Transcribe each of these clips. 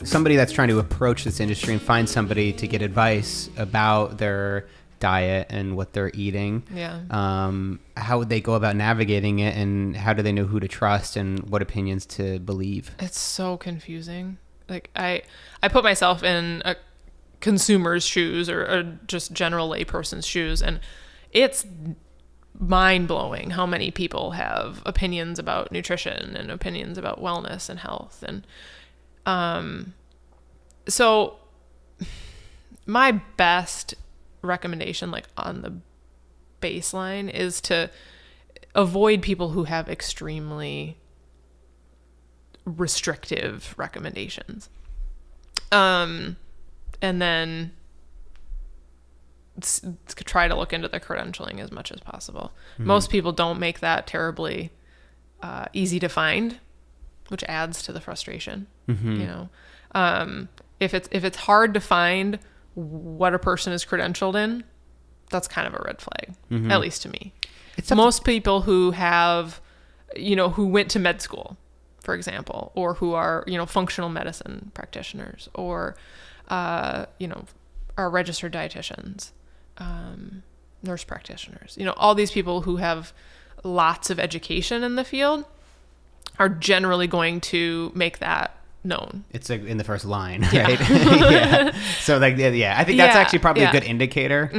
somebody that's trying to approach this industry and find somebody to get advice about their diet and what they're eating, how would they go about navigating it, and how do they know who to trust and what opinions to believe? It's so confusing. Like I put myself in a consumer's shoes or just general layperson's shoes, and it's mind-blowing how many people have opinions about nutrition and opinions about wellness and health. And so my best recommendation, like on the baseline, is to avoid people who have extremely restrictive recommendations. And then try to look into the credentialing as much as possible. Most people don't make that terribly easy to find, which adds to the frustration. You know, if it's hard to find what a person is credentialed in, that's kind of a red flag, at least to me. Most people who have, who went to med school, for example, or who are, functional medicine practitioners, or, are registered dietitians, nurse practitioners, all these people who have lots of education in the field are generally going to make that known. It's in the first line, right? Yeah. So I think that's actually probably a good indicator.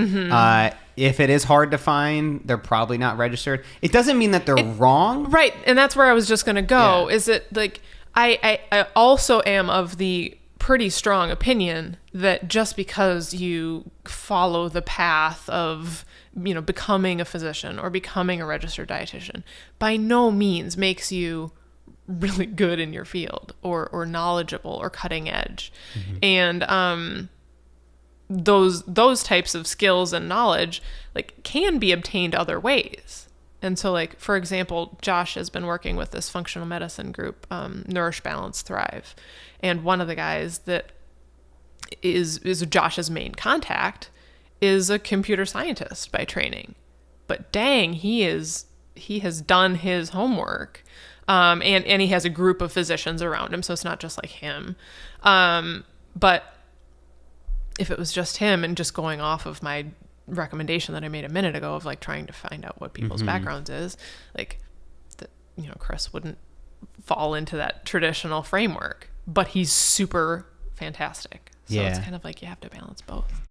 If it is hard to find, they're probably not registered. It doesn't mean that they're wrong. Right. And that's where I was just going to go, is that like, I also am of the pretty strong opinion that just because you follow the path of, becoming a physician or becoming a registered dietitian by no means makes you really good in your field or knowledgeable or cutting edge. And those types of skills and knowledge like can be obtained other ways. And so like, for example, Josh has been working with this functional medicine group, Nourish, Balance, Thrive. And one of the guys that is Josh's main contact is a computer scientist by training. But dang, he has done his homework. And he has a group of physicians around him, so it's not just like him. But if it was just him and just going off of my recommendation that I made a minute ago of like trying to find out what people's backgrounds is, like, Chris wouldn't fall into that traditional framework, but he's super fantastic. So it's kind of like you have to balance both.